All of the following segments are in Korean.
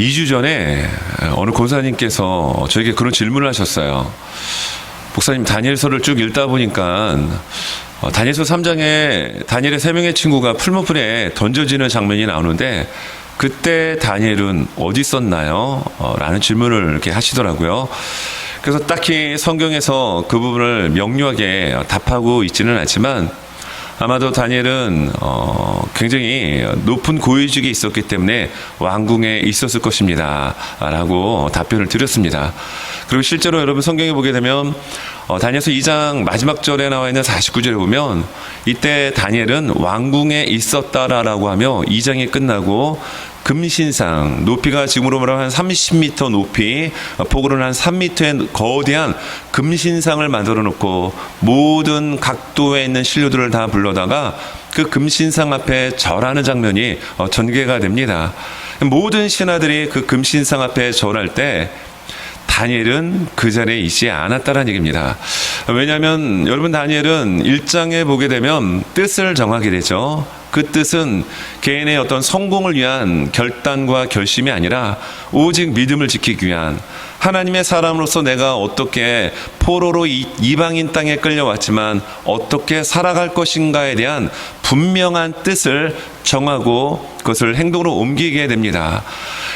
2주 전에 어느 권사님께서 저에게 그런 질문을 하셨어요. 목사님, 다니엘서를 쭉 읽다 보니까 다니엘서 3장에 다니엘의 3명의 친구가 풀무불에 던져지는 장면이 나오는데 그때 다니엘은 어디 있었나요? 라는 질문을 이렇게 하시더라고요. 그래서 딱히 성경에서 그 부분을 명료하게 답하고 있지는 않지만 아마도 다니엘은 굉장히 높은 고위직에 있었기 때문에 왕궁에 있었을 것입니다 라고 답변을 드렸습니다. 그리고 실제로 여러분 성경에 보게 되면 다니엘서 2장 마지막 절에 나와 있는 49절에 보면 이때 다니엘은 왕궁에 있었다라고 하며 2장이 끝나고 금신상, 높이가 지금으로 말하면 한 30m 높이, 폭으로는 한 3m의 거대한 금신상을 만들어 놓고 모든 각도에 있는 신료들을 다 불러다가 그 금신상 앞에 절하는 장면이 전개가 됩니다. 모든 신하들이 그 금신상 앞에 절할 때 다니엘은 그 자리에 있지 않았다는 얘기입니다. 왜냐하면 여러분 다니엘은 1장에 보게 되면 뜻을 정하게 되죠. 그 뜻은 개인의 어떤 성공을 위한 결단과 결심이 아니라 오직 믿음을 지키기 위한, 하나님의 사람으로서 내가 어떻게 포로로 이방인 땅에 끌려왔지만 어떻게 살아갈 것인가에 대한 분명한 뜻을 정하고 그것을 행동으로 옮기게 됩니다.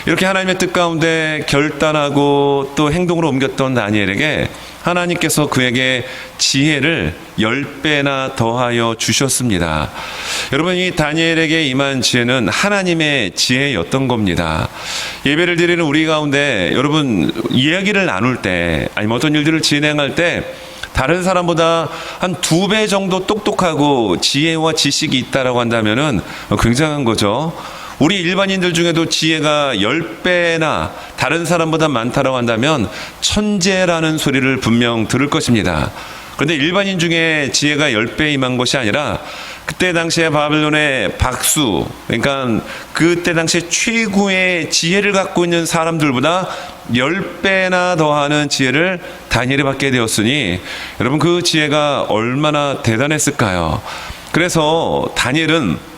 이렇게 하나님의 뜻 가운데 결단하고 또 행동으로 옮겼던 다니엘에게 하나님께서 그에게 지혜를 10배나 더하여 주셨습니다. 여러분, 이 다니엘에게 임한 지혜는 하나님의 지혜였던 겁니다. 예배를 드리는 우리 가운데 여러분 이야기를 나눌 때 아니면 어떤 일들을 진행할 때 다른 사람보다 한 2배 정도 똑똑하고 지혜와 지식이 있다라고 한다면은 굉장한 거죠. 우리 일반인들 중에도 지혜가 10배나 다른 사람보다 많다라고 한다면 천재라는 소리를 분명 들을 것입니다. 그런데 일반인 중에 지혜가 10배 임한 것이 아니라 그때 당시에 바벨론의 박수, 그러니까 그때 당시에 최고의 지혜를 갖고 있는 사람들보다 10배나 더하는 지혜를 다니엘이 받게 되었으니 여러분 그 지혜가 얼마나 대단했을까요? 그래서 다니엘은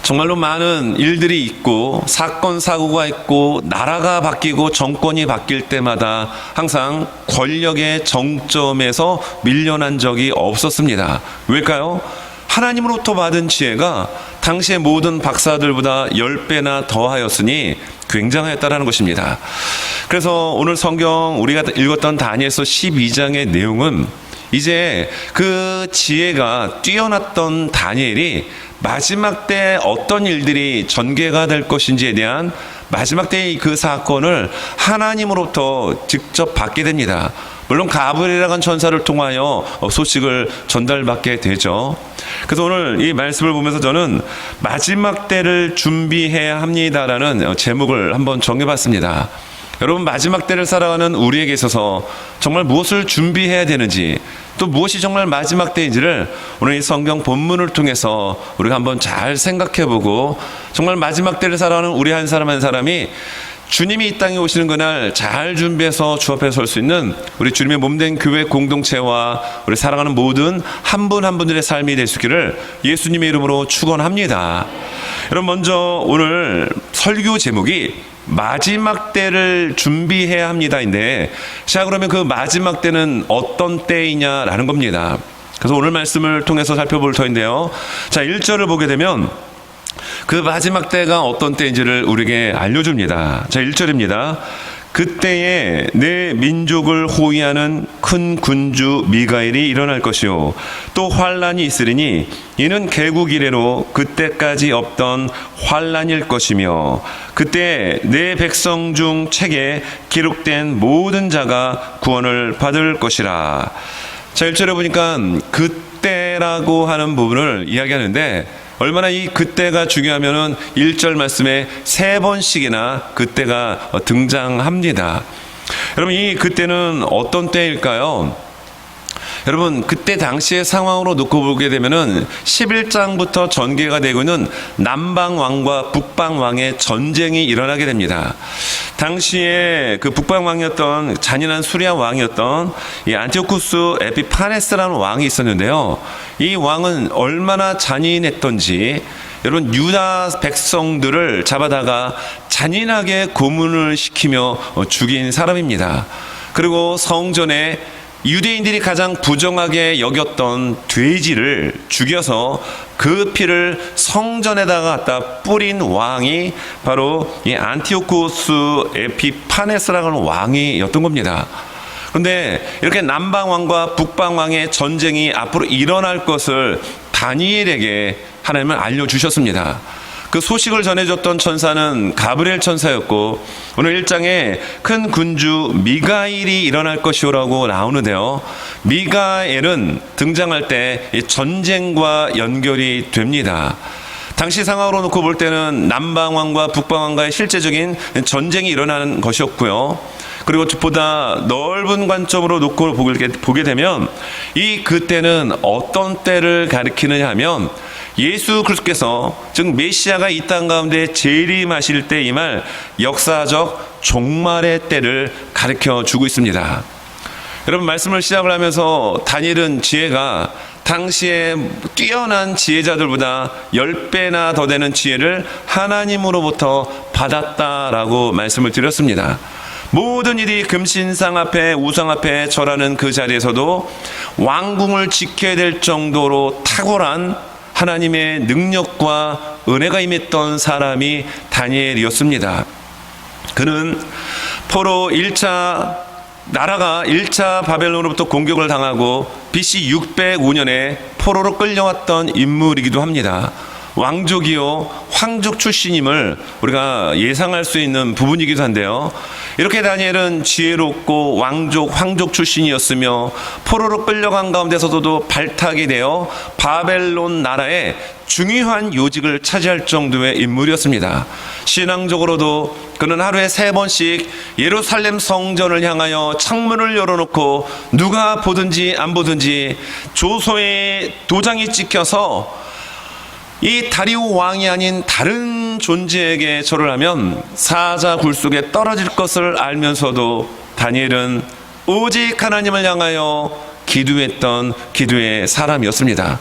정말로 많은 일들이 있고 사건 사고가 있고 나라가 바뀌고 정권이 바뀔 때마다 항상 권력의 정점에서 밀려난 적이 없었습니다. 왜일까요? 하나님으로부터 받은 지혜가 당시의 모든 박사들보다 10배나 더하였으니 굉장했다라는 것입니다. 그래서 오늘 성경 우리가 읽었던 다니엘서 12장의 내용은 이제 그 지혜가 뛰어났던 다니엘이 마지막 때 어떤 일들이 전개가 될 것인지에 대한 마지막 때의 그 사건을 하나님으로부터 직접 받게 됩니다. 물론 가브리엘이라는 천사를 통하여 소식을 전달받게 되죠. 그래서 오늘 이 말씀을 보면서 저는 마지막 때를 준비해야 합니다라는 제목을 한번 정해봤습니다. 여러분, 마지막 때를 살아가는 우리에게 있어서 정말 무엇을 준비해야 되는지, 또 무엇이 정말 마지막 때인지를 오늘 이 성경 본문을 통해서 우리가 한번 잘 생각해보고 정말 마지막 때를 살아가는 우리 한 사람 한 사람이 주님이 이 땅에 오시는 그날 잘 준비해서 주 앞에 설 수 있는 우리 주님의 몸된 교회 공동체와 우리 사랑하는 모든 한 분 한 분들의 삶이 될 수 있기를 예수님의 이름으로 축원합니다. 여러분, 먼저 오늘 설교 제목이 마지막 때를 준비해야 합니다인데, 자, 그러면 그 마지막 때는 어떤 때이냐라는 겁니다. 그래서 오늘 말씀을 통해서 살펴볼 터인데요. 자, 1절을 보게 되면 그 마지막 때가 어떤 때인지를 우리에게 알려줍니다. 자, 1절입니다. 그때에 내 민족을 호위하는 큰 군주 미가엘이 일어날 것이요 또 환란이 있으리니 이는 개국 이래로 그때까지 없던 환란일 것이며 그때 내 백성 중 책에 기록된 모든 자가 구원을 받을 것이라. 자, 1절에 보니까 그때라고 하는 부분을 이야기하는데 얼마나 이 그때가 중요하면은 1절 말씀에 3번씩이나 그때가 등장합니다. 여러분, 이 그때는 어떤 때일까요? 여러분, 그때 당시의 상황으로 놓고 보게 되면은 11장부터 전개가 되고 있는 남방왕과 북방왕의 전쟁이 일어나게 됩니다. 당시에 그 북방왕이었던 잔인한 수리아 왕이었던 이 안티오쿠스 에피파네스라는 왕이 있었는데요. 이 왕은 얼마나 잔인했던지 여러분 유다 백성들을 잡아다가 잔인하게 고문을 시키며 죽인 사람입니다. 그리고 성전에 유대인들이 가장 부정하게 여겼던 돼지를 죽여서 그 피를 성전에다가 갖다 뿌린 왕이 바로 이 안티오코스 에피파네스라는 왕이었던 겁니다. 그런데 이렇게 남방왕과 북방왕의 전쟁이 앞으로 일어날 것을 다니엘에게 하나님은 알려주셨습니다. 그 소식을 전해줬던 천사는 가브리엘 천사였고, 오늘 1장에 큰 군주 미가엘이 일어날 것이오라고 나오는데요, 미가엘은 등장할 때 전쟁과 연결이 됩니다. 당시 상황으로 놓고 볼 때는 남방왕과 북방왕과의 실제적인 전쟁이 일어나는 것이었고요, 그리고 보다 넓은 관점으로 놓고 보게 되면 이 그때는 어떤 때를 가리키느냐 하면 예수 그리스도께서, 즉 메시아가 이 땅 가운데 재림하실 때 이 말 역사적 종말의 때를 가르쳐 주고 있습니다. 여러분, 말씀을 시작을 하면서 다니엘은 지혜가 당시에 뛰어난 지혜자들보다 10배나 더 되는 지혜를 하나님으로부터 받았다라고 말씀을 드렸습니다. 모든 일이 금신상 앞에 우상 앞에 절하는 그 자리에서도 왕궁을 지켜야 될 정도로 탁월한 하나님의 능력과 은혜가 임했던 사람이 다니엘이었습니다. 그는 포로 나라가 1차 바벨론으로부터 공격을 당하고 BC 605년에 포로로 끌려왔던 인물이기도 합니다. 왕족이요 황족 출신임을 우리가 예상할 수 있는 부분이기도 한데요, 이렇게 다니엘은 지혜롭고 황족 출신이었으며 포로로 끌려간 가운데서도 발탁이 되어 바벨론 나라의 중요한 요직을 차지할 정도의 인물이었습니다. 신앙적으로도 그는 하루에 3번씩 예루살렘 성전을 향하여 창문을 열어놓고 누가 보든지 안 보든지 조서에 도장이 찍혀서 이 다리오 왕이 아닌 다른 존재에게 절을 하면 사자 굴 속에 떨어질 것을 알면서도 다니엘은 오직 하나님을 향하여 기도했던 기도의 사람이었습니다.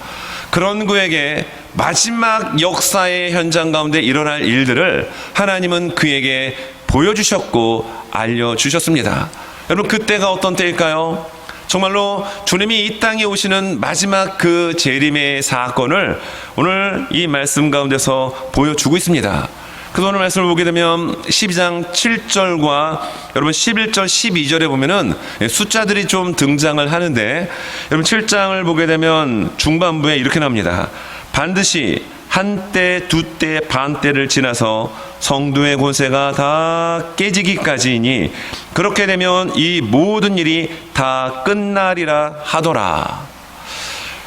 그런 그에게 마지막 역사의 현장 가운데 일어날 일들을 하나님은 그에게 보여주셨고 알려주셨습니다. 여러분, 그때가 어떤 때일까요? 정말로 주님이 이 땅에 오시는 마지막 그 재림의 사건을 오늘 이 말씀 가운데서 보여주고 있습니다. 그래서 오늘 말씀을 보게 되면 12장 7절과 여러분 11절 12절에 보면은 숫자들이 좀 등장을 하는데, 여러분 7장을 보게 되면 중반부에 이렇게 나옵니다. 반드시 한때 두때 반때를 지나서 성도의 권세가 다 깨지기까지이니 그렇게 되면 이 모든 일이 다 끝나리라 하더라.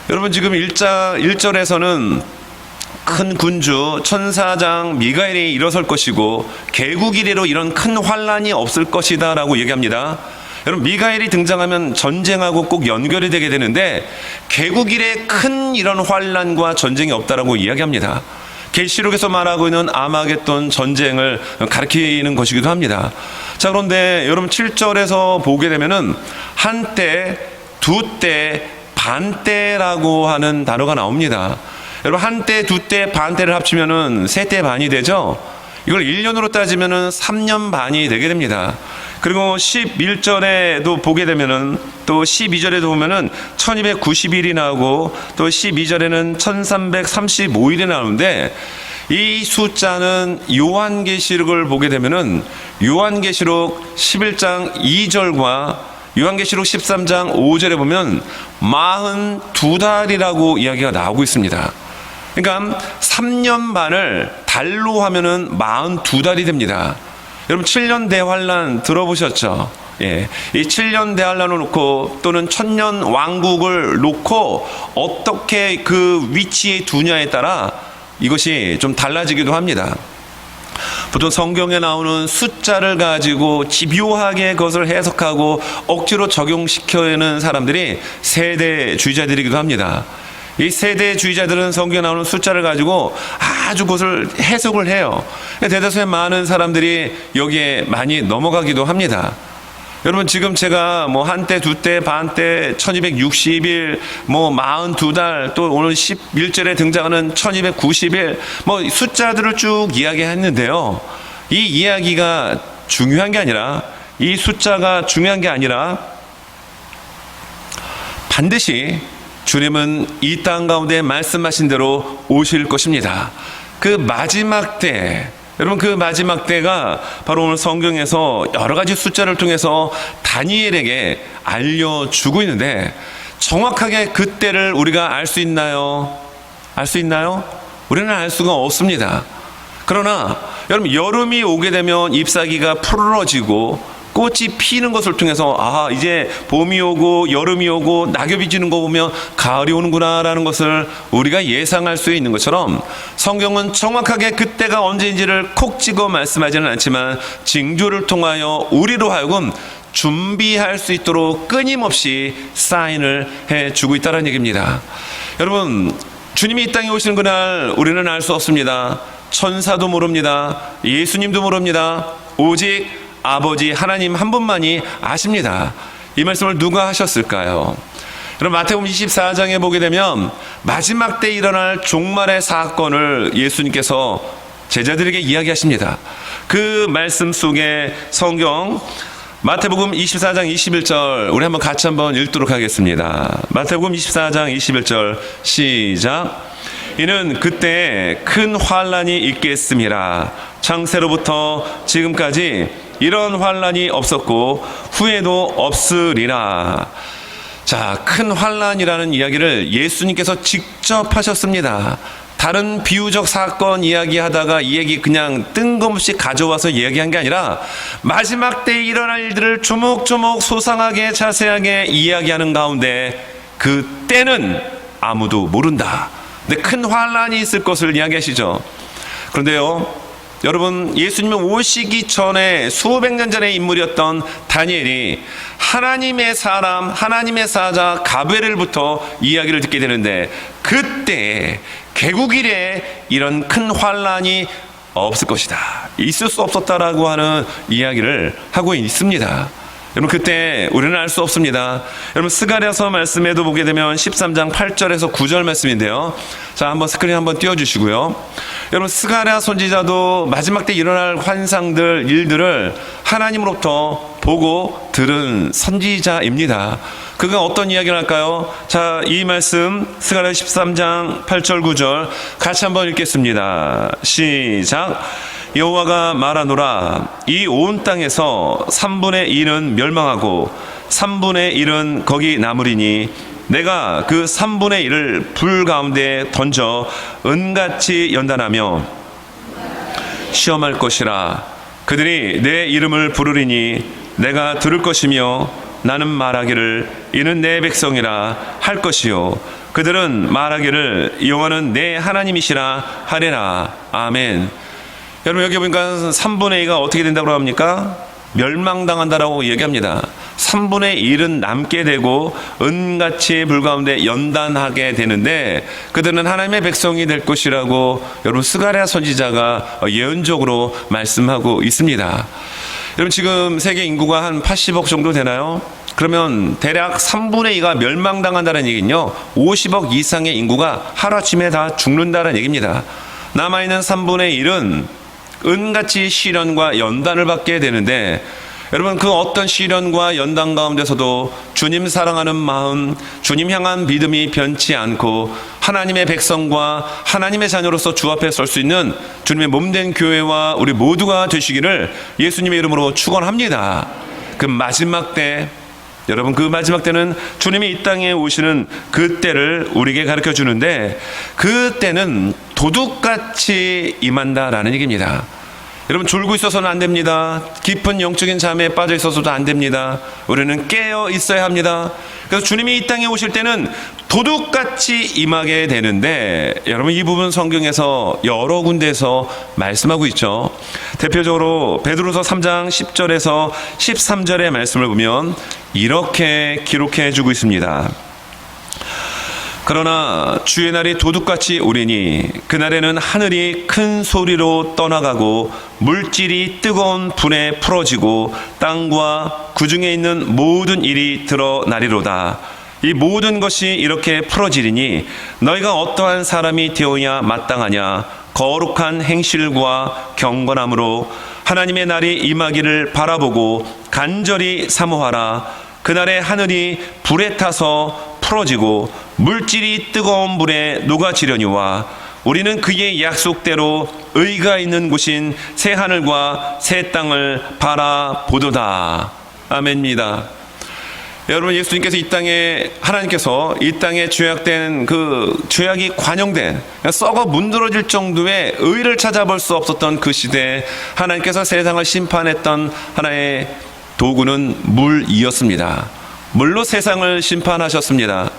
여러분, 지금 1절에서는 큰 군주 천사장 미가엘이 일어설 것이고 개국 이래로 이런 큰 환란이 없을 것이다 라고 얘기합니다. 여러분, 미가엘이 등장하면 전쟁하고 꼭 연결이 되게 되는데 개국 이래 큰 이런 환란과 전쟁이 없다라고 이야기합니다. 계시록에서 말하고 있는 아마겟돈 전쟁을 가리키는 것이기도 합니다. 자, 그런데 여러분 7절에서 보게 되면은 한때, 두때, 반때라고 하는 단어가 나옵니다. 여러분, 한때, 두때, 반때를 합치면은 3때 반이 되죠. 이걸 1년으로 따지면은 3년 반이 되게 됩니다. 그리고 11절에도 보게 되면은 또 12절에도 보면은 1290일이 나오고 또 12절에는 1335일이 나오는데, 이 숫자는 요한계시록을 보게 되면은 요한계시록 11장 2절과 요한계시록 13장 5절에 보면 42달이라고 이야기가 나오고 있습니다. 그러니까 3년 반을 달로 하면은 42달이 됩니다. 여러분, 7년 대환란 들어보셨죠? 예, 이 7년 대환란을 놓고 또는 1000년 왕국을 놓고 어떻게 그 위치에 두냐에 따라 이것이 좀 달라지기도 합니다. 보통 성경에 나오는 숫자를 가지고 집요하게 그것을 해석하고 억지로 적용시켜내는 사람들이 세대주의자들이기도 합니다. 이 세대주의자들은 성경에 나오는 숫자를 가지고 아주 그것을 해석을 해요. 대다수의 많은 사람들이 여기에 많이 넘어가기도 합니다. 여러분 지금 제가 뭐 한때, 두때, 반때, 1260일, 뭐 42달, 또 오늘 11절에 등장하는 1290일, 뭐 숫자들을 쭉 이야기했는데요. 이 이야기가 중요한 게 아니라, 이 숫자가 중요한 게 아니라 반드시 주님은 이 땅 가운데 말씀하신 대로 오실 것입니다. 그 마지막 때, 여러분 그 마지막 때가 바로 오늘 성경에서 여러 가지 숫자를 통해서 다니엘에게 알려주고 있는데, 정확하게 그 때를 우리가 알 수 있나요? 알 수 있나요? 우리는 알 수가 없습니다. 그러나 여러분 여름이 오게 되면 잎사귀가 푸르러지고 꽃이 피는 것을 통해서 이제 봄이 오고 여름이 오고 낙엽이 지는 거 보면 가을이 오는구나 라는 것을 우리가 예상할 수 있는 것처럼, 성경은 정확하게 그때가 언제인지를 콕 찍어 말씀하지는 않지만 징조를 통하여 우리로 하여금 준비할 수 있도록 끊임없이 사인을 해주고 있다는 얘기입니다. 여러분 주님이 이 땅에 오시는 그날 우리는 알 수 없습니다. 천사도 모릅니다. 예수님도 모릅니다. 오직 아버지 하나님 한 분만이 아십니다. 이 말씀을 누가 하셨을까요? 여러분 마태복음 24장에 보게 되면 마지막 때 일어날 종말의 사건을 예수님께서 제자들에게 이야기하십니다. 그 말씀 속에 성경 마태복음 24장 21절 우리 한번 같이 한번 읽도록 하겠습니다. 마태복음 24장 21절 시작. 이는 그때 큰 환란이 있겠음이라. 창세로부터 지금까지 이런 환란이 없었고 후에도 없으리라. 자, 큰 환란이라는 이야기를 예수님께서 직접 하셨습니다. 다른 비유적 사건 이야기하다가 이 얘기 그냥 뜬금없이 가져와서 이야기한 게 아니라 마지막 때 일어날 일들을 조목조목 소상하게 자세하게 이야기하는 가운데 그 때는 아무도 모른다. 근데 큰 환란이 있을 것을 이야기하시죠. 그런데요, 여러분 예수님이 오시기 전에 수백 년 전의 인물이었던 다니엘이 하나님의 사람, 하나님의 사자 가브리엘부터 이야기를 듣게 되는데, 그때 개국일에 이런 큰 환란이 없을 것이다, 있을 수 없었다라고 하는 이야기를 하고 있습니다. 여러분 그때 우리는 알 수 없습니다. 여러분 스가랴서 말씀에도 보게 되면 13장 8절에서 9절 말씀인데요. 자, 한번 스크린 한번 띄워주시고요. 여러분 스가랴 선지자도 마지막 때 일어날 환상들, 일들을 하나님으로부터 보고 들은 선지자입니다. 그가 어떤 이야기를 할까요? 자, 이 말씀 스가랴 13장 8절 9절 같이 한번 읽겠습니다. 시작. 여호와가 말하노라. 이 온 땅에서 3분의 1은 멸망하고 3분의 1은 거기 남으리니 내가 그 3분의 1을 불 가운데 던져 은같이 연단하며 시험할 것이라. 그들이 내 이름을 부르리니 내가 들을 것이며 나는 말하기를 이는 내 백성이라 할 것이요 그들은 말하기를 여호와는 내 하나님이시라 하리라. 아멘. 여러분 여기 보니까 3분의 2가 어떻게 된다고 합니까? 멸망당한다라고 얘기합니다. 3분의 1은 남게 되고 은같이 불 가운데 연단하게 되는데 그들은 하나님의 백성이 될 것이라고 여러분 스가랴 선지자가 예언적으로 말씀하고 있습니다. 여러분 지금 세계 인구가 한 80억 정도 되나요? 그러면 대략 3분의 2가 멸망당한다는 얘기는요, 50억 이상의 인구가 하루아침에 다 죽는다는 얘기입니다. 남아있는 3분의 1은 은같이 시련과 연단을 받게 되는데, 여러분 그 어떤 시련과 연단 가운데서도 주님 사랑하는 마음, 주님 향한 믿음이 변치 않고 하나님의 백성과 하나님의 자녀로서 주 앞에 설 수 있는 주님의 몸된 교회와 우리 모두가 되시기를 예수님의 이름으로 축원합니다. 그 마지막 때, 여러분 그 마지막 때는 주님이 이 땅에 오시는 그 때를 우리에게 가르쳐 주는데, 그 때는 도둑같이 임한다라는 얘기입니다. 여러분 졸고 있어서는 안 됩니다. 깊은 영적인 잠에 빠져 있어서도 안 됩니다. 우리는 깨어 있어야 합니다. 그래서 주님이 이 땅에 오실 때는 도둑같이 임하게 되는데, 여러분 이 부분 성경에서 여러 군데에서 말씀하고 있죠. 대표적으로 베드로서 3장 10절에서 13절의 말씀을 보면 이렇게 기록해 주고 있습니다. 그러나 주의 날이 도둑같이 오리니 그날에는 하늘이 큰 소리로 떠나가고 물질이 뜨거운 불에 풀어지고 땅과 그 중에 있는 모든 일이 드러나리로다. 이 모든 것이 이렇게 풀어지리니 너희가 어떠한 사람이 되어야 마땅하냐. 거룩한 행실과 경건함으로 하나님의 날이 임하기를 바라보고 간절히 사모하라. 그날에 하늘이 불에 타서 풀어지고 물질이 뜨거운 물에 녹아지려니와 우리는 그의 약속대로 의가 있는 곳인 새 하늘과 새 땅을 바라보도다. 아멘입니다. 여러분, 예수님께서 이 땅에, 하나님께서 이 땅에 죄악된 그 죄악이 관영된, 썩어 문드러질 정도의 의를 찾아볼 수 없었던 그 시대에 하나님께서 세상을 심판했던 하나의 도구는 물이었습니다. 물로 세상을 심판하셨습니다.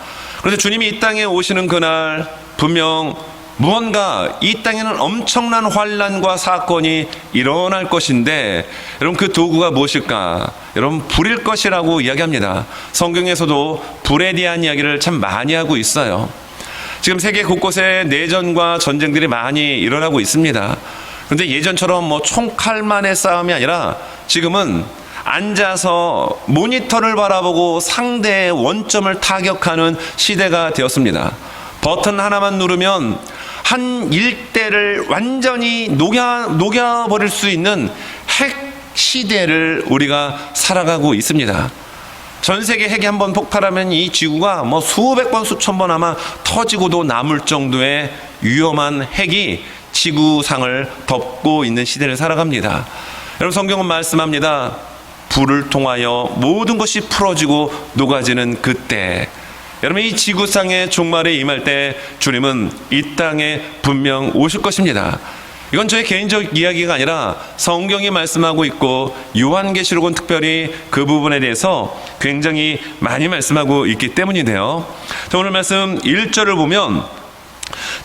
그래서 주님이 이 땅에 오시는 그날 분명 무언가 이 땅에는 엄청난 환난과 사건이 일어날 것인데, 여러분 그 도구가 무엇일까? 여러분 불일 것이라고 이야기합니다. 성경에서도 불에 대한 이야기를 참 많이 하고 있어요. 지금 세계 곳곳에 내전과 전쟁들이 많이 일어나고 있습니다. 그런데 예전처럼 뭐 총칼만의 싸움이 아니라 지금은 앉아서 모니터를 바라보고 상대의 원점을 타격하는 시대가 되었습니다. 버튼 하나만 누르면 한 일대를 완전히 녹여버릴 수 있는 핵 시대를 우리가 살아가고 있습니다. 전 세계 핵이 한번 폭발하면 이 지구가 뭐 수백 번 수천 번 아마 터지고도 남을 정도의 위험한 핵이 지구상을 덮고 있는 시대를 살아갑니다. 여러분 성경은 말씀합니다. 불을 통하여 모든 것이 풀어지고 녹아지는 그때, 여러분 이 지구상의 종말에 임할 때 주님은 이 땅에 분명 오실 것입니다. 이건 저의 개인적 이야기가 아니라 성경이 말씀하고 있고 요한계시록은 특별히 그 부분에 대해서 굉장히 많이 말씀하고 있기 때문인데요. 자, 오늘 말씀 1절을 보면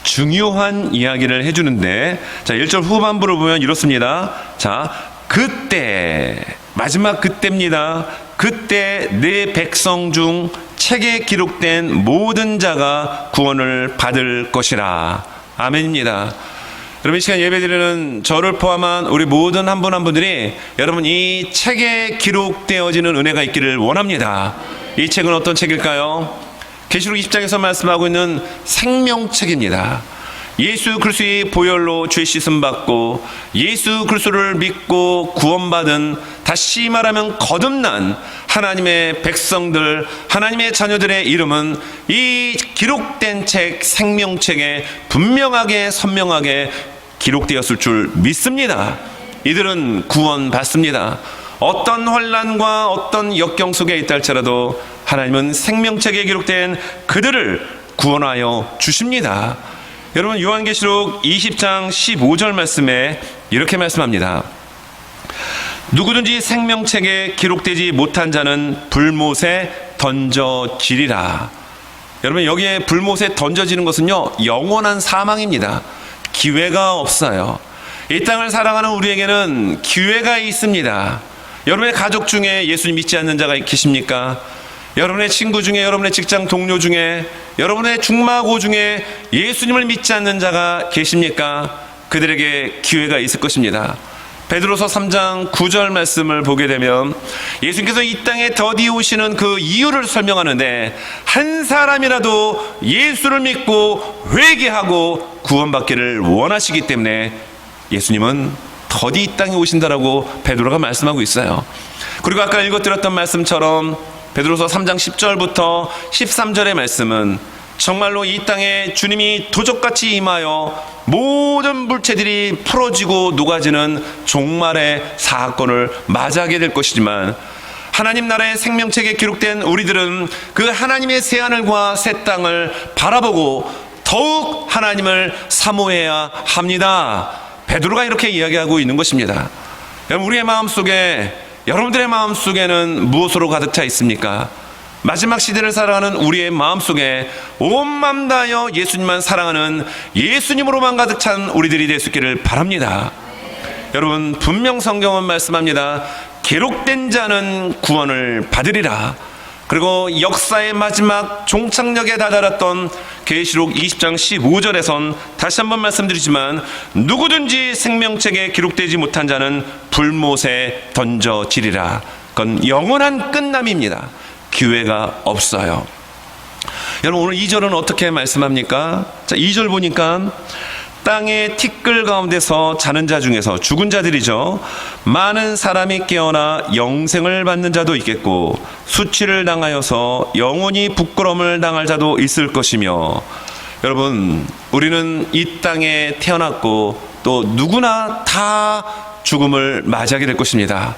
중요한 이야기를 해주는데, 자 1절 후반부를 보면 이렇습니다. 자, 그때, 마지막 그때입니다. 그때 내 백성 중 책에 기록된 모든 자가 구원을 받을 것이라. 아멘입니다. 여러분 이 시간 예배드리는 저를 포함한 우리 모든 한 분 한 분들이 여러분 이 책에 기록되어지는 은혜가 있기를 원합니다. 이 책은 어떤 책일까요? 계시록 20장에서 말씀하고 있는 생명책입니다. 예수 그리스도의 보혈로 죄 씻음 받고 예수 그리스도를 믿고 구원받은, 다시 말하면 거듭난 하나님의 백성들, 하나님의 자녀들의 이름은 이 기록된 책 생명책에 분명하게 선명하게 기록되었을 줄 믿습니다. 이들은 구원받습니다. 어떤 환난과 어떤 역경 속에 있다 할지라도 하나님은 생명책에 기록된 그들을 구원하여 주십니다. 여러분 요한계시록 20장 15절 말씀에 이렇게 말씀합니다. 누구든지 생명책에 기록되지 못한 자는 불못에 던져지리라. 여러분 여기에 불못에 던져지는 것은요 영원한 사망입니다. 기회가 없어요. 이 땅을 살아가는 우리에게는 기회가 있습니다. 여러분의 가족 중에 예수님 믿지 않는 자가 계십니까? 여러분의 친구 중에, 여러분의 직장 동료 중에, 여러분의 중마고 중에 예수님을 믿지 않는 자가 계십니까? 그들에게 기회가 있을 것입니다. 베드로서 3장 9절 말씀을 보게 되면 예수님께서 이 땅에 더디 오시는 그 이유를 설명하는데, 한 사람이라도 예수를 믿고 회개하고 구원받기를 원하시기 때문에 예수님은 더디 이 땅에 오신다라고 베드로가 말씀하고 있어요. 그리고 아까 읽어드렸던 말씀처럼 베드로서 3장 10절부터 13절의 말씀은 정말로 이 땅에 주님이 도적같이 임하여 모든 물체들이 풀어지고 녹아지는 종말의 사건을 맞이하게 될 것이지만, 하나님 나라의 생명책에 기록된 우리들은 그 하나님의 새하늘과 새 땅을 바라보고 더욱 하나님을 사모해야 합니다. 베드로가 이렇게 이야기하고 있는 것입니다. 여러분 우리의 마음속에, 여러분들의 마음속에는 무엇으로 가득 차 있습니까? 마지막 시대를 살아가는 우리의 마음속에 온 맘 다하여 예수님만 사랑하는 예수님으로만 가득 찬 우리들이 될 수 있기를 바랍니다. 여러분 분명 성경은 말씀합니다. 기록된 자는 구원을 받으리라. 그리고 역사의 마지막 종착역에 다다랐던 계시록 20장 15절에선 다시 한번 말씀드리지만 누구든지 생명책에 기록되지 못한 자는 불못에 던져지리라. 그건 영원한 끝남입니다. 기회가 없어요. 여러분, 오늘 2절은 어떻게 말씀합니까? 자, 2절 보니까 땅의 티끌 가운데서 자는 자 중에서 죽은 자들이죠. 많은 사람이 깨어나 영생을 받는 자도 있겠고 수치를 당하여서 영원히 부끄러움을 당할 자도 있을 것이며, 여러분, 우리는 이 땅에 태어났고 또 누구나 다 죽음을 맞이하게 될 것입니다.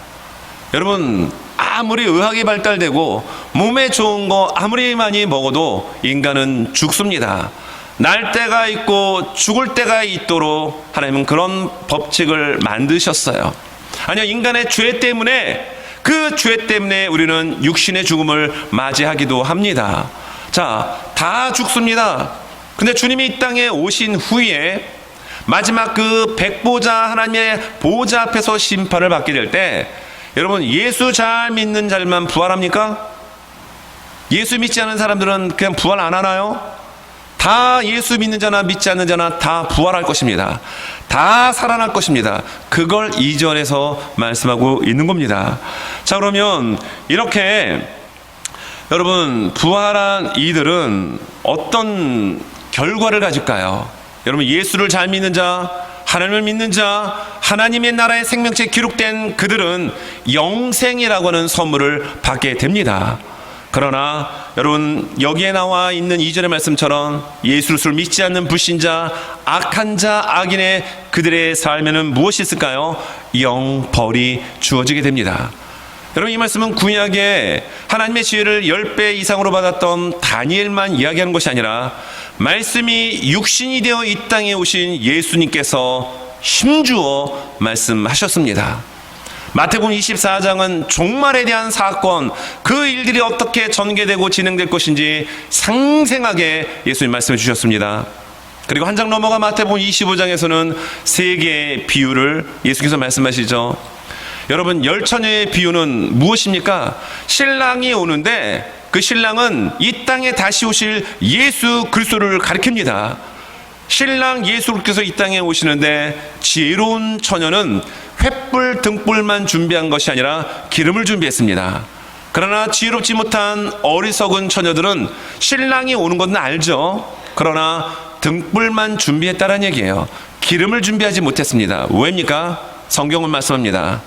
여러분, 아무리 의학이 발달되고 몸에 좋은 거 아무리 많이 먹어도 인간은 죽습니다. 날 때가 있고 죽을 때가 있도록 하나님은 그런 법칙을 만드셨어요. 아니요, 인간의 죄 때문에, 그 죄 때문에 우리는 육신의 죽음을 맞이하기도 합니다. 자, 다 죽습니다. 근데 주님이 이 땅에 오신 후에 마지막 그 백보자 하나님의 보좌 앞에서 심판을 받게 될 때, 여러분, 예수 잘 믿는 자들만 부활합니까? 예수 믿지 않는 사람들은 그냥 부활 안 하나요? 다 예수 믿는 자나 믿지 않는 자나 다 부활할 것입니다. 다 살아날 것입니다. 그걸 2절에서 말씀하고 있는 겁니다. 자, 그러면 이렇게 여러분, 부활한 이들은 어떤 결과를 가질까요? 여러분, 예수를 잘 믿는 자, 하나님을 믿는 자, 하나님의 나라의 생명책에 기록된 그들은 영생이라고 하는 선물을 받게 됩니다. 그러나 여러분, 여기에 나와 있는 2절의 말씀처럼 예수를 믿지 않는 불신자, 악한 자, 악인의 그들의 삶에는 무엇이 있을까요? 영벌이 주어지게 됩니다. 여러분, 이 말씀은 구약에 하나님의 지혜를 10배 이상으로 받았던 다니엘만 이야기하는 것이 아니라 말씀이 육신이 되어 이 땅에 오신 예수님께서 힘주어 말씀하셨습니다. 마태복음 24장은 종말에 대한 사건, 그 일들이 어떻게 전개되고 진행될 것인지 상생하게 예수님 말씀해 주셨습니다. 그리고 한 장 넘어가 마태복음 25장에서는 세 개의 비유를 예수께서 말씀하시죠. 여러분, 열처녀의 비유는 무엇입니까? 신랑이 오는데 그 신랑은 이 땅에 다시 오실 예수 그리스도를 가리킵니다. 신랑 예수께서 이 땅에 오시는데 지혜로운 처녀는 횃불 등불만 준비한 것이 아니라 기름을 준비했습니다. 그러나 지혜롭지 못한 어리석은 처녀들은 신랑이 오는 건 알죠. 그러나 등불만 준비했다는 얘기예요. 기름을 준비하지 못했습니다. 왜입니까? 성경은 말씀합니다.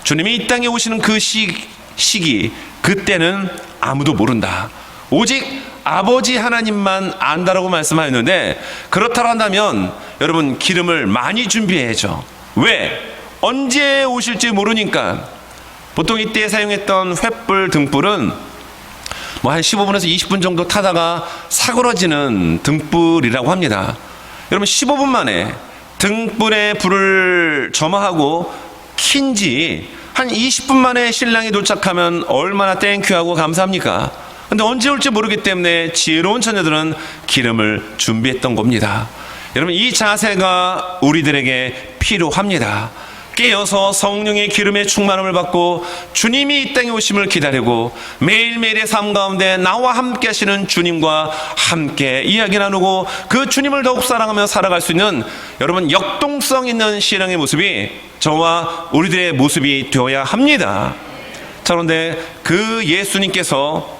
주님이 이 땅에 오시는 그 시기, 그때는 아무도 모른다. 오직 아버지 하나님만 안다라고 말씀하였는데, 그렇다고 한다면 여러분, 기름을 많이 준비해야죠. 왜? 언제 오실지 모르니까. 보통 이때 사용했던 횃불 등불은 뭐 한 15분에서 20분 정도 타다가 사그러지는 등불이라고 합니다. 여러분, 15분 만에 등불에 불을 점화하고 킨지 한 20분 만에 신랑이 도착하면 얼마나 땡큐하고 감사합니까? 근데 언제 올지 모르기 때문에 지혜로운 처녀들은 기름을 준비했던 겁니다. 여러분, 이 자세가 우리들에게 필요합니다. 깨어서 성령의 기름의 충만함을 받고 주님이 이 땅에 오심을 기다리고 매일매일의 삶 가운데 나와 함께 하시는 주님과 함께 이야기 나누고 그 주님을 더욱 사랑하며 살아갈 수 있는, 여러분, 역동성 있는 신앙의 모습이 저와 우리들의 모습이 되어야 합니다. 자, 그런데 그 예수님께서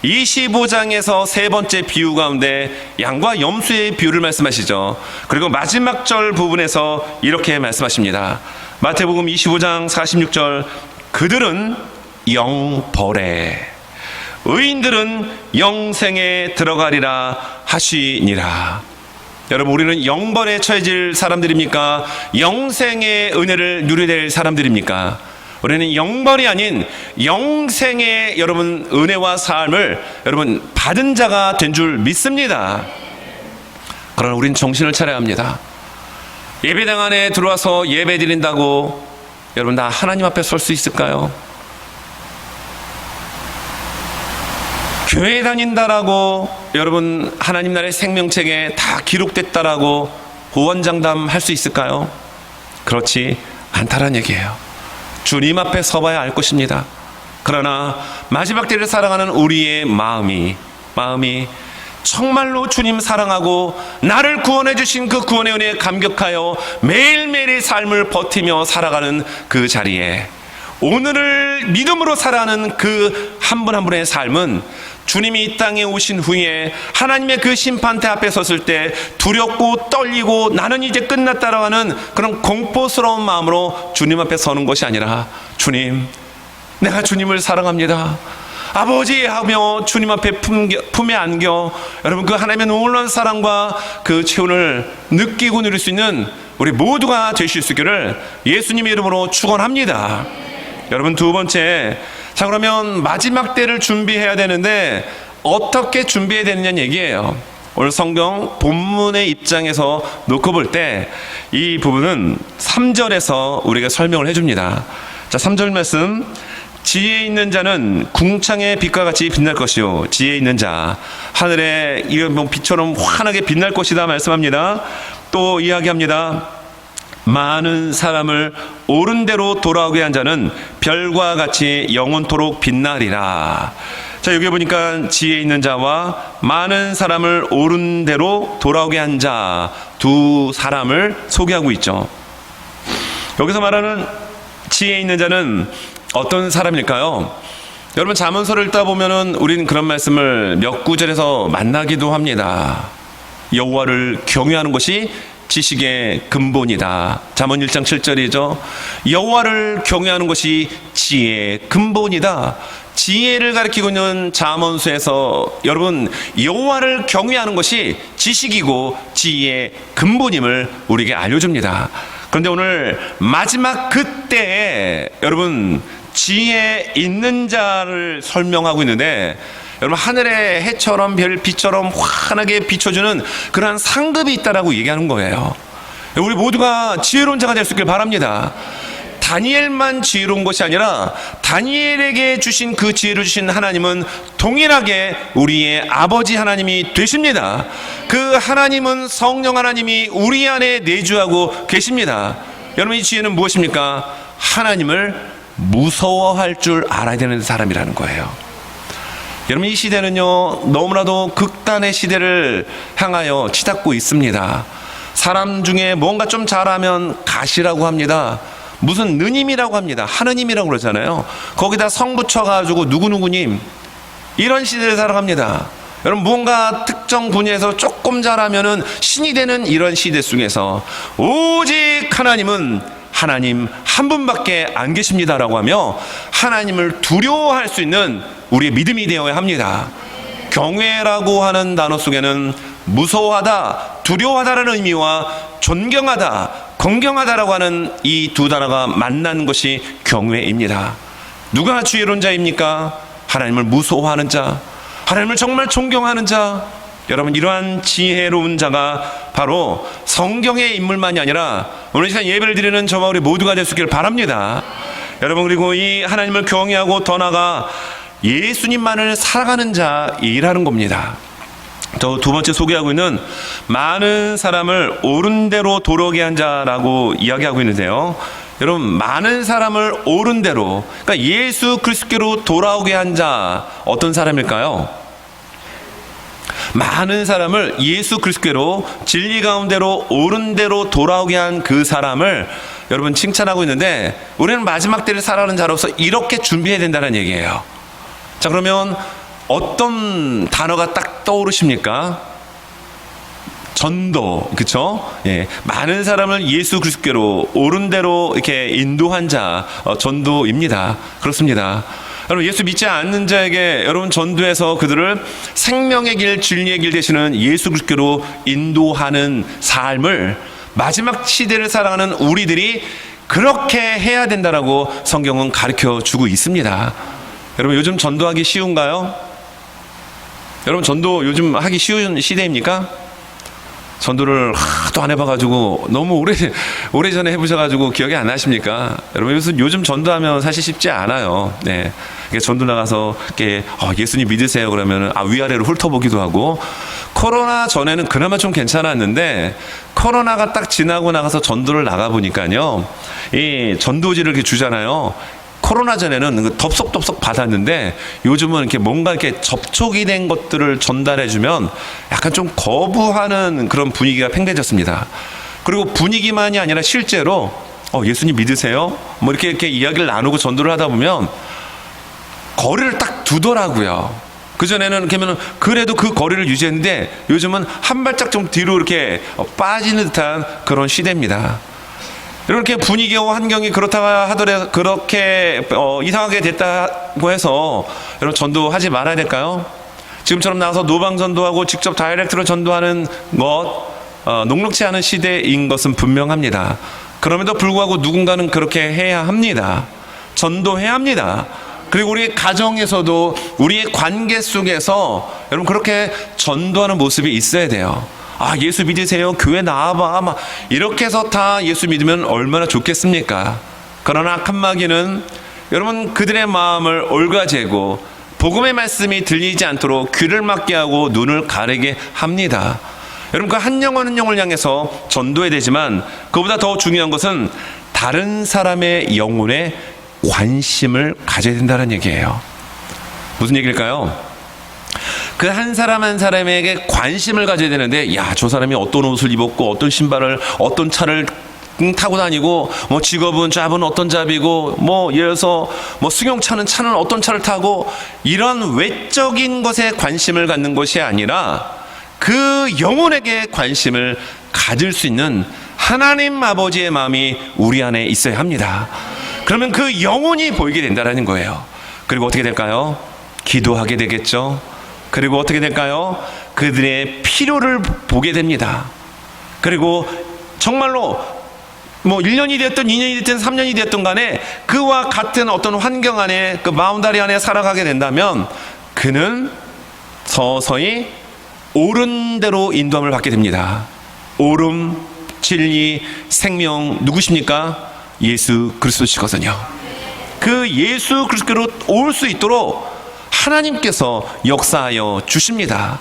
25장에서 세 번째 비유 가운데 양과 염소의 비유를 말씀하시죠. 그리고 마지막 절 부분에서 이렇게 말씀하십니다. 마태복음 25장 46절, 그들은 영벌에, 의인들은 영생에 들어가리라 하시니라. 여러분, 우리는 영벌에 처해질 사람들입니까? 영생의 은혜를 누리게 될 사람들입니까? 우리는 영벌이 아닌 영생의 여러분 은혜와 삶을 여러분 받은 자가 된 줄 믿습니다. 그러나 우리는 정신을 차려야 합니다. 예배당 안에 들어와서 예배 드린다고 여러분 다 하나님 앞에 설 수 있을까요? 교회 다닌다라고 여러분 하나님 나라의 생명책에 다 기록됐다라고 호언장담 할 수 있을까요? 그렇지 않다란 얘기예요. 주님 앞에 서봐야 알 것입니다. 그러나 마지막 때를 사랑하는 우리의 마음이 정말로 주님 사랑하고 나를 구원해 주신 그 구원의 은혜에 감격하여 매일매일의 삶을 버티며 살아가는 그 자리에 오늘을 믿음으로 살아가는 그 한 분 한 분의 삶은 주님이 이 땅에 오신 후에 하나님의 그 심판대 앞에 섰을 때 두렵고 떨리고 나는 이제 끝났다라고 하는 그런 공포스러운 마음으로 주님 앞에 서는 것이 아니라 주님, 내가 주님을 사랑합니다, 아버지 하며 주님 앞에 품에 안겨 여러분 그 하나님의 놀라운 사랑과 그 체온을 느끼고 누릴 수 있는 우리 모두가 되실 수 있기를 예수님의 이름으로 축원합니다. 여러분, 두 번째, 자 그러면 마지막 때를 준비해야 되는데 어떻게 준비해야 되느냐는 얘기예요. 오늘 성경 본문의 입장에서 놓고 볼 때 이 부분은 3절에서 우리가 설명을 해줍니다. 자, 3절 말씀, 지혜 있는 자는 궁창의 빛과 같이 빛날 것이요, 지혜 있는 자 하늘에 이런 빛처럼 환하게 빛날 것이다 말씀합니다. 또 이야기합니다. 많은 사람을 옳은 대로 돌아오게 한 자는 별과 같이 영원토록 빛나리라. 자, 여기 보니까 지혜 있는 자와 많은 사람을 옳은 대로 돌아오게 한 자 두 사람을 소개하고 있죠. 여기서 말하는 지혜 있는 자는 어떤 사람일까요? 여러분, 잠언서를 읽다 보면은 우리는 그런 말씀을 몇 구절에서 만나기도 합니다. 여호와를 경외하는 것이 지식의 근본이다. 잠언 1장 7절이죠. 여호와를 경외하는 것이 지혜의 근본이다. 지혜를 가리키고 있는 잠언서에서 여러분, 여호와를 경외하는 것이 지식이고 지혜의 근본임을 우리에게 알려줍니다. 그런데 오늘 마지막 그때에 여러분 지혜 있는 자를 설명하고 있는데, 여러분 하늘의 해처럼 별빛처럼 환하게 비춰주는 그러한 상급이 있다라고 얘기하는 거예요. 우리 모두가 지혜로운 자가 될 수 있길 바랍니다. 다니엘만 지혜로운 것이 아니라 다니엘에게 주신 그 지혜를 주신 하나님은 동일하게 우리의 아버지 하나님이 되십니다. 그 하나님은 성령 하나님이 우리 안에 내주하고 계십니다. 여러분, 이 지혜는 무엇입니까? 하나님을 무서워할 줄 알아야 되는 사람이라는 거예요. 여러분, 이 시대는요 너무나도 극단의 시대를 향하여 치닫고 있습니다. 사람 중에 뭔가 좀 잘하면 가시라고 합니다. 무슨 느님이라고 합니다. 하느님이라고 그러잖아요. 거기다 성 붙여가지고 누구누구님, 이런 시대를 살아갑니다. 여러분, 무언가 특정 분야에서 조금 잘하면은 신이 되는 이런 시대 속에서 오직 하나님은 하나님 한 분밖에 안 계십니다라고 하며 하나님을 두려워할 수 있는 우리의 믿음이 되어야 합니다. 경외라고 하는 단어 속에는 무서워하다, 두려워하다라는 의미와 존경하다, 공경하다라고 하는 이 두 단어가 만난 것이 경외입니다. 누가 지혜로운 자입니까? 하나님을 무서워하는 자, 하나님을 정말 존경하는 자. 여러분, 이러한 지혜로운 자가 바로 성경의 인물만이 아니라 오늘 시간 예배를 드리는 저와 우리 모두가 될 수 있기를 바랍니다. 여러분, 그리고 이 하나님을 경외하고 더 나아가 예수님만을 살아가는 자이라는 겁니다. 또 두 번째 소개하고 있는 많은 사람을 옳은 대로 돌아오게 한 자라고 이야기하고 있는데요. 여러분, 많은 사람을 옳은 대로, 그러니까 예수 그리스도로 돌아오게 한 자, 어떤 사람일까요? 많은 사람을 예수 그리스도로 진리 가운데로 옳은 대로 돌아오게 한 그 사람을 여러분 칭찬하고 있는데, 우리는 마지막 때를 살아가는 자로서 이렇게 준비해야 된다는 얘기예요. 자, 그러면 어떤 단어가 딱 떠오르십니까? 전도, 그쵸? 예, 많은 사람을 예수 그리스도로 옳은 대로 이렇게 인도한 자, 전도입니다. 그렇습니다. 여러분, 예수 믿지 않는 자에게 여러분 전도해서 그들을 생명의 길, 진리의 길 되시는 예수 그리스도로 인도하는 삶을 마지막 시대를 살아가는 우리들이 그렇게 해야 된다라고 성경은 가르쳐 주고 있습니다. 여러분, 요즘 전도하기 쉬운가요? 여러분, 전도 요즘 하기 쉬운 시대입니까? 전도를 하도 안 해봐가지고 너무 오래전에 해보셔가지고 기억이 안 나십니까? 여러분, 요즘 전도하면 사실 쉽지 않아요. 네. 전도 나가서 이렇게 예수님 믿으세요 그러면은 위아래로 훑어보기도 하고, 코로나 전에는 그나마 좀 괜찮았는데 코로나가 딱 지나고 나가서 전도를 나가 보니까요, 이 전도지를 이렇게 주잖아요. 코로나 전에는 덥석덥석 받았는데 요즘은 이렇게 뭔가 이렇게 접촉이 된 것들을 전달해주면 약간 좀 거부하는 그런 분위기가 팽배해졌습니다. 그리고 분위기만이 아니라 실제로 예수님 믿으세요? 뭐 이렇게 이야기를 나누고 전도를 하다 보면 거리를 딱 두더라고요. 그전에는 그래도 그 거리를 유지했는데 요즘은 한 발짝 좀 뒤로 이렇게 빠지는 듯한 그런 시대입니다. 이렇게 분위기와 환경이 그렇다가 하더라도 그렇게 이상하게 됐다고 해서 여러분 전도하지 말아야 될까요? 지금처럼 나와서 노방 전도하고 직접 다이렉트로 전도하는 것 녹록지 않은 시대인 것은 분명합니다. 그럼에도 불구하고 누군가는 그렇게 해야 합니다. 전도해야 합니다. 그리고 우리 가정에서도 우리의 관계 속에서 여러분 그렇게 전도하는 모습이 있어야 돼요. 예수 믿으세요? 교회 나와봐. 막 이렇게 해서 다 예수 믿으면 얼마나 좋겠습니까? 그러나 칸막이는 여러분 그들의 마음을 올가재고 복음의 말씀이 들리지 않도록 귀를 막게 하고 눈을 가리게 합니다. 여러분 그 한 영혼 한 영혼을 향해서 전도해야 되지만 그보다 더 중요한 것은 다른 사람의 영혼에 관심을 가져야 된다는 얘기예요. 무슨 얘기일까요? 그 한 사람 한 사람에게 관심을 가져야 되는데 저 사람이 어떤 옷을 입었고 어떤 신발을 어떤 차를 타고 다니고 뭐 직업은 잡은 어떤 잡이고 뭐 예를 들어서 뭐 승용차는 어떤 차를 타고 이런 외적인 것에 관심을 갖는 것이 아니라 그 영혼에게 관심을 가질 수 있는 하나님 아버지의 마음이 우리 안에 있어야 합니다. 그러면 그 영혼이 보이게 된다는 거예요. 그리고 어떻게 될까요? 기도하게 되겠죠. 그리고 어떻게 될까요? 그들의 필요를 보게 됩니다. 그리고 정말로 뭐 1년이 됐든 2년이 됐든 3년이 됐든 간에 그와 같은 어떤 환경 안에 그 바운다리 안에 살아가게 된다면 그는 서서히 옳은 대로 인도함을 받게 됩니다. 옳음, 진리, 생명 누구십니까? 예수 그리스도시거든요. 그 예수 그리스도로 올 수 있도록 하나님께서 역사하여 주십니다.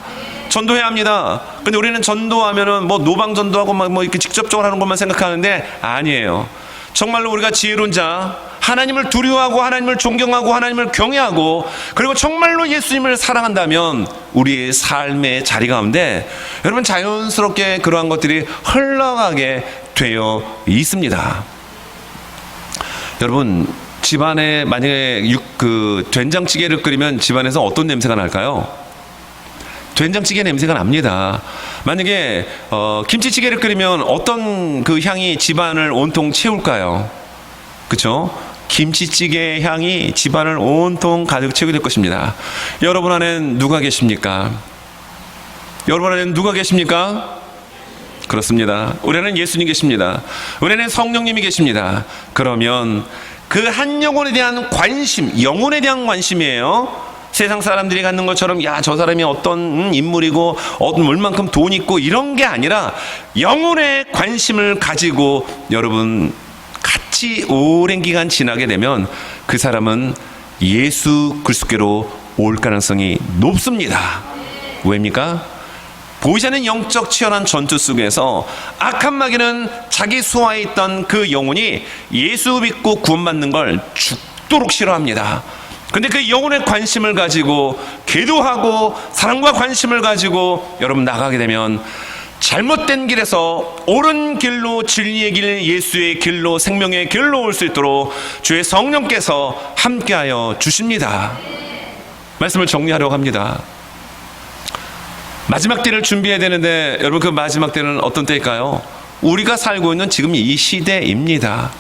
전도해야 합니다. 근데 우리는 전도하면은 뭐 노방 전도하고 뭐 이렇게 직접적으로 하는 것만 생각하는데 아니에요. 정말로 우리가 지혜로운 자, 하나님을 두려워하고 하나님을 존경하고 하나님을 경외하고 그리고 정말로 예수님을 사랑한다면 우리의 삶의 자리 가운데 여러분 자연스럽게 그러한 것들이 흘러가게 되어 있습니다. 여러분 집안에 만약에 된장찌개를 끓이면 집안에서 어떤 냄새가 날까요? 된장찌개 냄새가 납니다. 만약에 김치찌개를 끓이면 어떤 그 향이 집안을 온통 채울까요? 그렇죠? 김치찌개 향이 집안을 온통 가득 채우게 될 것입니다. 여러분 안에는 누가 계십니까? 여러분 안에는 누가 계십니까? 그렇습니다. 우리 안에는 예수님 계십니다. 우리 안에는 성령님이 계십니다. 그러면 그 한 영혼에 대한 관심, 영혼에 대한 관심이에요. 세상 사람들이 갖는 것처럼 저 사람이 어떤 인물이고 얼만큼 돈 있고 이런 게 아니라 영혼에 관심을 가지고 여러분 같이 오랜 기간 지나게 되면 그 사람은 예수 그리스도께로 올 가능성이 높습니다. 왜입니까? 보이지 않는 영적 치열한 전투 속에서 악한 마귀는 자기 수하에 있던 그 영혼이 예수 믿고 구원받는 걸 죽도록 싫어합니다. 근데 그 영혼의 관심을 가지고 기도하고 사랑과 관심을 가지고 여러분 나가게 되면 잘못된 길에서 옳은 길로 진리의 길, 예수의 길로 생명의 길로 올 수 있도록 주의 성령께서 함께하여 주십니다. 말씀을 정리하려고 합니다. 마지막 때를 준비해야 되는데 여러분 그 마지막 때는 어떤 때일까요? 우리가 살고 있는 지금 이 시대입니다.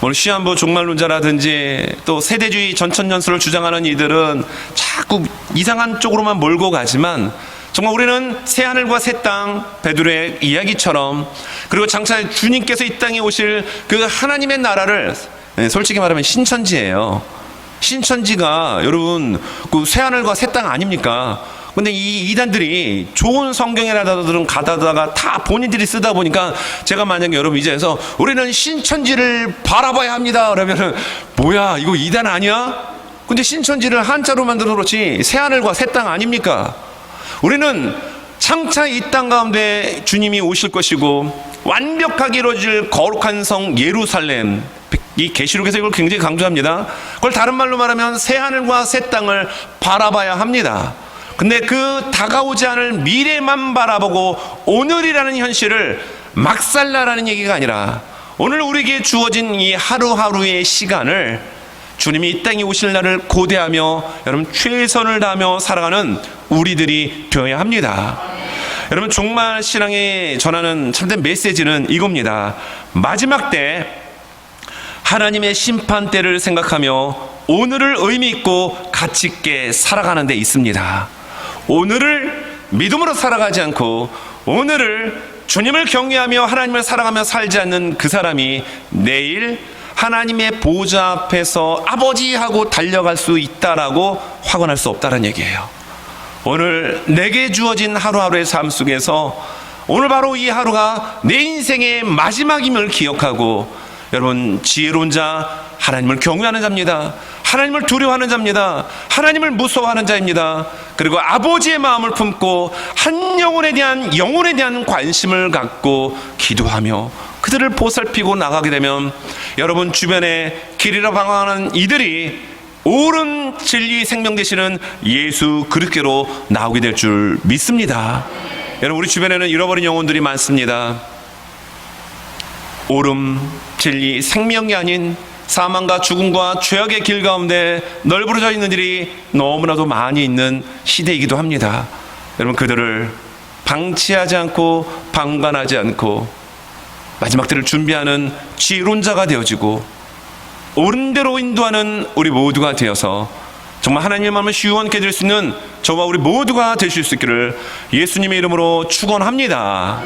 오늘 시한부 종말론자라든지 또 세대주의 전천년수를 주장하는 이들은 자꾸 이상한 쪽으로만 몰고 가지만 정말 우리는 새하늘과 새 땅, 베드로의 이야기처럼 그리고 장차 주님께서 이 땅에 오실 그 하나님의 나라를 솔직히 말하면 신천지예요. 신천지가 여러분 그 새하늘과 새 땅 아닙니까? 근데 이 이단들이 좋은 성경이라들은 가다가 다 본인들이 쓰다 보니까 제가 만약에 여러분 이제서 우리는 신천지를 바라봐야 합니다 그러면은 뭐야 이거 이단 아니야? 근데 신천지를 한자로 만들어 그렇지 새하늘과 새 땅 아닙니까? 우리는 장차 이 땅 가운데 주님이 오실 것이고 완벽하게 이루어질 거룩한 성 예루살렘 이 계시록에서 이걸 굉장히 강조합니다. 그걸 다른 말로 말하면 새 하늘과 새 땅을 바라봐야 합니다. 근데 그 다가오지 않을 미래만 바라보고 오늘이라는 현실을 막 살라라는 얘기가 아니라 오늘 우리에게 주어진 이 하루하루의 시간을 주님이 이 땅에 오실 날을 고대하며 여러분 최선을 다하며 살아가는 우리들이 되어야 합니다. 여러분 종말 신앙에 전하는 참된 메시지는 이겁니다. 마지막 때 하나님의 심판 때를 생각하며 오늘을 의미 있고 가치 있게 살아가는 데 있습니다. 오늘을 믿음으로 살아가지 않고 오늘을 주님을 경외하며 하나님을 사랑하며 살지 않는 그 사람이 내일 하나님의 보좌 앞에서 아버지 하고 달려갈 수 있다라고 확언할 수 없다는 얘기예요. 오늘 내게 주어진 하루하루의 삶 속에서 오늘 바로 이 하루가 내 인생의 마지막임을 기억하고 여러분 지혜로운 자 하나님을 경외하는 자입니다. 하나님을 두려워하는 자입니다. 하나님을 무서워하는 자입니다. 그리고 아버지의 마음을 품고 한 영혼에 대한 관심을 갖고 기도하며 그들을 보살피고 나가게 되면 여러분 주변에 길이라 방황하는 이들이 옳은 진리 생명 되시는 예수 그리스도로 나오게 될 줄 믿습니다. 여러분 우리 주변에는 잃어버린 영혼들이 많습니다. 옳음, 진리, 생명이 아닌 사망과 죽음과 죄악의 길 가운데 널브러져 있는 일이 너무나도 많이 있는 시대이기도 합니다. 여러분 그들을 방치하지 않고 방관하지 않고 마지막 때를 준비하는 지혜로운 자가 되어지고 옳은 대로 인도하는 우리 모두가 되어서 정말 하나님의 마음을 시원케 될 수 있는 저와 우리 모두가 되실 수 있기를 예수님의 이름으로 축원합니다.